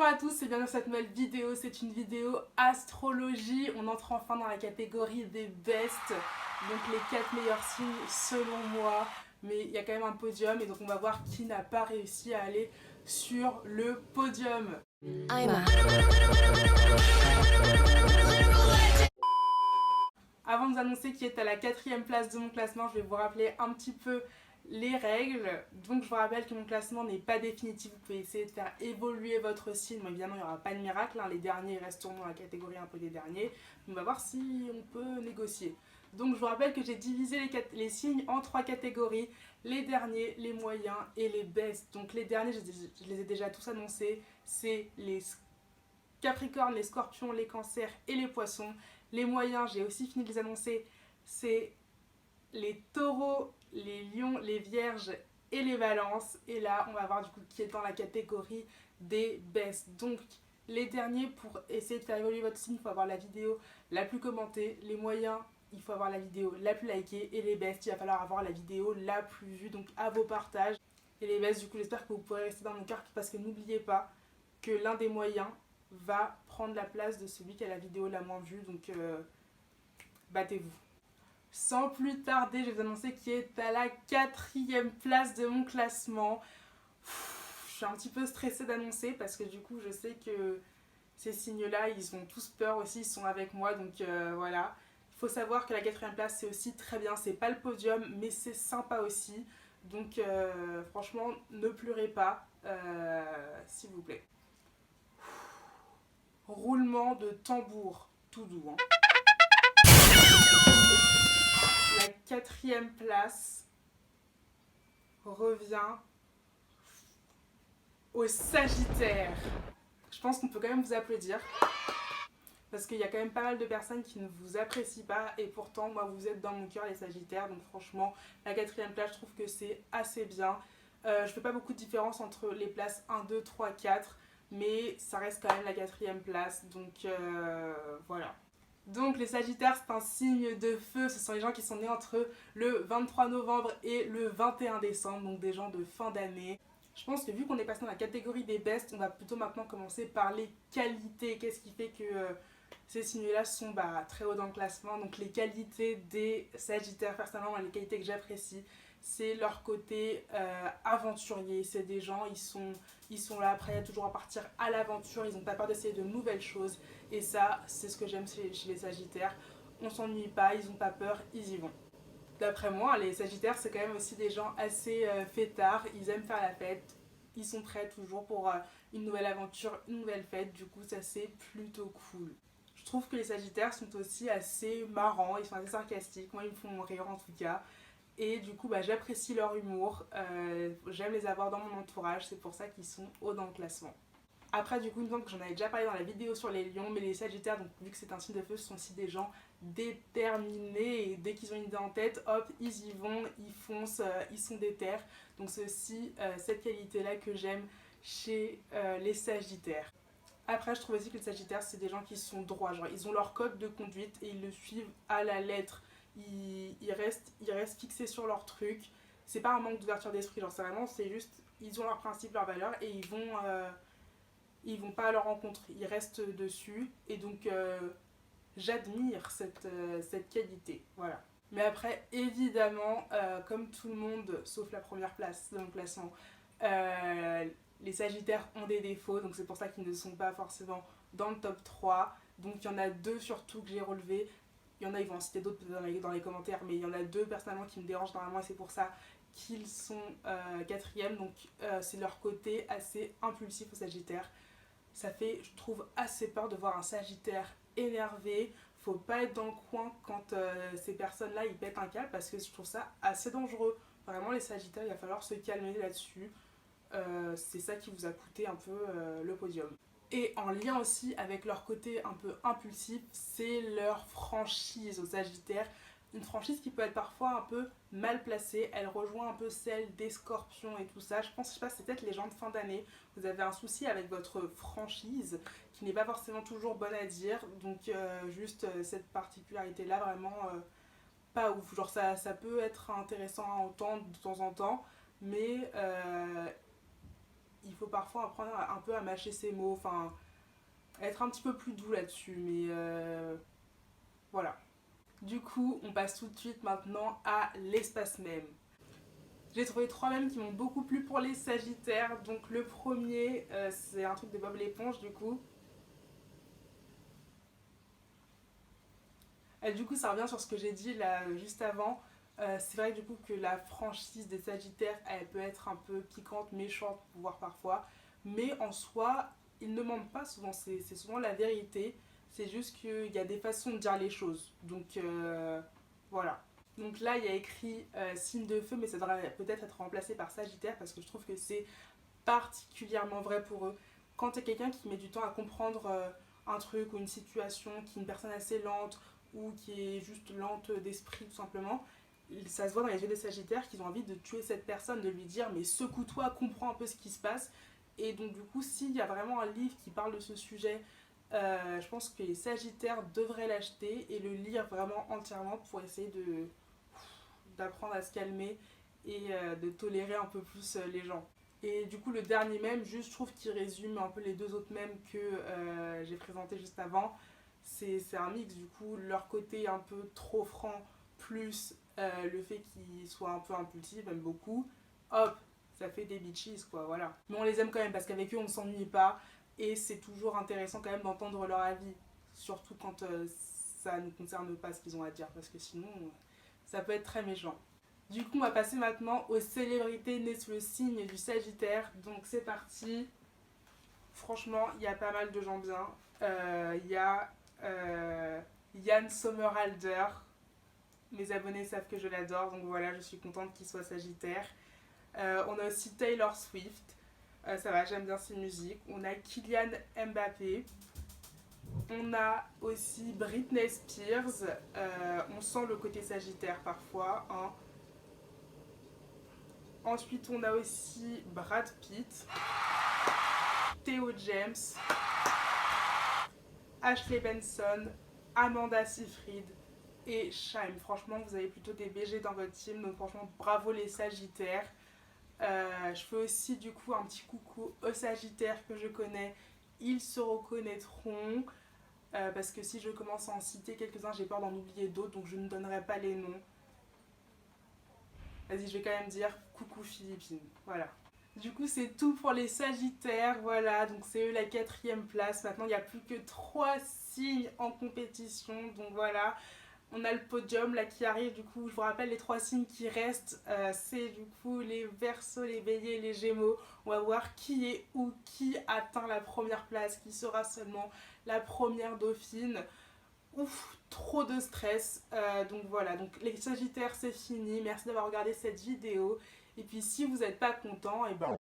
à tous et bienvenue dans cette nouvelle vidéo. C'est une vidéo astrologie. On entre enfin dans la catégorie des bests, donc les 4 meilleurs signes selon moi. Mais il y a quand même un podium et donc on va voir qui n'a pas réussi à aller sur le podium. Avant de vous annoncer qui est à la 4e place de mon classement, je vais vous rappeler un petit peu les règles. Donc je vous rappelle que mon classement n'est pas définitif, vous pouvez essayer de faire évoluer votre signe. Bon, évidemment il n'y aura pas de miracle, hein. Les derniers resteront dans la catégorie un peu des derniers. On va voir si on peut négocier. Donc je vous rappelle que j'ai divisé les signes en 3 catégories. Les derniers, les moyens et les bests. Donc les derniers, je les ai déjà tous annoncés. C'est les Capricornes, les Scorpions, les Cancers et les Poissons. Les moyens, j'ai aussi fini de les annoncer. C'est les Taureaux, les Lions, les Vierges et les Balances. Et là, on va voir du coup qui est dans la catégorie des bests. Donc, les derniers, pour essayer de faire évoluer votre signe, il faut avoir la vidéo la plus commentée. Les moyens, il faut avoir la vidéo la plus likée. Et les bests, il va falloir avoir la vidéo la plus vue, donc à vos partages. Et les bests, du coup, j'espère que vous pourrez rester dans mon cœur parce que n'oubliez pas que l'un des moyens va prendre la place de celui qui a la vidéo la moins vue. Donc, battez-vous. Sans plus tarder, je vais vous annoncer qui est à la 4e place de mon classement. Je suis un petit peu stressée d'annoncer parce que du coup je sais que ces signes-là, ils ont tous peur aussi, ils sont avec moi, donc voilà. Il faut savoir que la 4e place c'est aussi très bien, c'est pas le podium mais c'est sympa aussi. Donc franchement, ne pleurez pas, s'il vous plaît. Roulement de tambour, tout doux, hein. La 4e place revient au Sagittaire. Je pense qu'on peut quand même vous applaudir parce qu'il y a quand même pas mal de personnes qui ne vous apprécient pas et pourtant moi vous êtes dans mon cœur les Sagittaires, donc franchement la 4e place je trouve que c'est assez bien. Je fais pas beaucoup de différence entre les places 1, 2, 3, 4 mais ça reste quand même la 4e place, donc voilà. Donc les Sagittaires c'est un signe de feu, ce sont les gens qui sont nés entre le 23 novembre et le 21 décembre, donc des gens de fin d'année. Je pense que vu qu'on est passé dans la catégorie des bests, on va plutôt maintenant commencer par les qualités. Qu'est-ce qui fait que ces signes-là sont très haut dans le classement. Donc les qualités des Sagittaires, personnellement, les qualités que j'apprécie, c'est leur côté aventurier. C'est des gens, ils sont là, prêts toujours à partir à l'aventure, ils n'ont pas peur d'essayer de nouvelles choses. Et ça, c'est ce que j'aime chez les Sagittaires. On s'ennuie pas, ils n'ont pas peur, ils y vont. D'après moi, les Sagittaires, c'est quand même aussi des gens assez fêtards. Ils aiment faire la fête. Ils sont prêts toujours pour une nouvelle aventure, une nouvelle fête. Du coup, ça c'est plutôt cool. Je trouve que les Sagittaires sont aussi assez marrants. Ils sont assez sarcastiques. Moi, ils me font rire en tout cas. Et du coup, j'apprécie leur humour. J'aime les avoir dans mon entourage. C'est pour ça qu'ils sont hauts dans le classement. Après, du coup, il me semble que j'en avais déjà parlé dans la vidéo sur les lions, mais les Sagittaires, donc vu que c'est un signe de feu, ce sont aussi des gens déterminés. Et dès qu'ils ont une idée en tête, hop, ils y vont, ils foncent, ils sont déter. Donc c'est aussi cette qualité-là que j'aime chez les Sagittaires. Après, je trouve aussi que les Sagittaires, c'est des gens qui sont droits. Genre, ils ont leur code de conduite et ils le suivent à la lettre. Ils restent fixés sur leur truc. C'est pas un manque d'ouverture d'esprit, genre, c'est juste, ils ont leurs principes, leurs valeurs et ils vont pas à leur rencontre, ils restent dessus et donc j'admire cette qualité, voilà. Mais après, évidemment, comme tout le monde, sauf la première place de mon classement, les Sagittaires ont des défauts, donc c'est pour ça qu'ils ne sont pas forcément dans le top 3. Donc il y en a 2 surtout que j'ai relevés. Il y en a, ils vont en citer d'autres dans les commentaires, mais il y en a 2 personnellement qui me dérangent normalement et c'est pour ça qu'ils sont 4e. Donc c'est leur côté assez impulsif aux Sagittaires. Ça fait, je trouve, assez peur de voir un Sagittaire énervé. Faut pas être dans le coin quand ces personnes-là ils pètent un câble parce que je trouve ça assez dangereux. Vraiment, les Sagittaires, il va falloir se calmer là-dessus. C'est ça qui vous a coûté un peu le podium. Et en lien aussi avec leur côté un peu impulsif, c'est leur franchise aux Sagittaires. Une franchise qui peut être parfois un peu mal placée, elle rejoint un peu celle des Scorpions et tout ça. Je sais pas, c'est peut-être les gens de fin d'année. Vous avez un souci avec votre franchise qui n'est pas forcément toujours bonne à dire. Donc juste cette particularité-là, vraiment pas ouf. Genre ça peut être intéressant à entendre de temps en temps, mais il faut parfois apprendre un peu à mâcher ses mots, enfin être un petit peu plus doux là-dessus, mais voilà. Du coup, on passe tout de suite maintenant à l'espace même. J'ai trouvé 3 mèmes qui m'ont beaucoup plu pour les Sagittaires. Donc le premier, c'est un truc de Bob l'éponge du coup. Et du coup, ça revient sur ce que j'ai dit là juste avant. C'est vrai du coup que la franchise des Sagittaires, elle peut être un peu piquante, méchante, voire parfois. Mais en soi, ils ne mentent pas souvent, c'est souvent la vérité. C'est juste qu'il y a des façons de dire les choses. Donc voilà. Donc là, il y a écrit signe de feu, mais ça devrait peut-être être remplacé par Sagittaire parce que je trouve que c'est particulièrement vrai pour eux. Quand tu es quelqu'un qui met du temps à comprendre un truc ou une situation, qui est une personne assez lente ou qui est juste lente d'esprit tout simplement, ça se voit dans les yeux des Sagittaires qu'ils ont envie de tuer cette personne, de lui dire mais secoue-toi, comprends un peu ce qui se passe. Et donc du coup, s'il y a vraiment un livre qui parle de ce sujet, je pense que les Sagittaires devraient l'acheter et le lire vraiment entièrement pour essayer d'apprendre à se calmer et de tolérer un peu plus les gens. Et du coup, le dernier mème, juste, je trouve qu'il résume un peu les deux autres mèmes que j'ai présentés juste avant. C'est un mix, du coup, leur côté un peu trop franc, plus le fait qu'ils soient un peu impulsifs, même beaucoup. Hop, ça fait des bitches, quoi, voilà. Mais on les aime quand même, parce qu'avec eux, on ne s'ennuie pas. Et c'est toujours intéressant quand même d'entendre leur avis. Surtout quand ça ne concerne pas ce qu'ils ont à dire, parce que sinon, ça peut être très méchant. Du coup, on va passer maintenant aux célébrités nées sous le signe du Sagittaire. Donc c'est parti. Franchement, il y a pas mal de gens bien. Il y a Yann Sommerhalder. Mes abonnés savent que je l'adore, donc voilà, je suis contente qu'il soit Sagittaire. On a aussi Taylor Swift. Ça va, j'aime bien ses musiques. On a Kylian Mbappé. On a aussi Britney Spears. On sent le côté Sagittaire parfois, hein. Ensuite, on a aussi Brad Pitt, Theo James, Ashley Benson, Amanda Seyfried et Shaim. Franchement, vous avez plutôt des BG dans votre team, donc franchement, bravo les Sagittaires. Je fais aussi du coup un petit coucou aux Sagittaires que je connais. Ils se reconnaîtront. Parce que si je commence à en citer quelques-uns, j'ai peur d'en oublier d'autres, donc je ne donnerai pas les noms. Vas-y, je vais quand même dire coucou Philippines. Voilà. Du coup, c'est tout pour les Sagittaires. Voilà, donc c'est eux la 4e place. Maintenant, il n'y a plus que 3 signes en compétition. Donc voilà, on a le podium là qui arrive. Du coup, je vous rappelle les 3 signes qui restent. C'est du coup les Verseaux, les Béliers, les Gémeaux. On va voir qui est où, qui atteint la première place, qui sera seulement la première dauphine. Ouf, trop de stress. Donc voilà, donc les Sagittaires c'est fini. Merci d'avoir regardé cette vidéo. Et puis si vous n'êtes pas content, et ben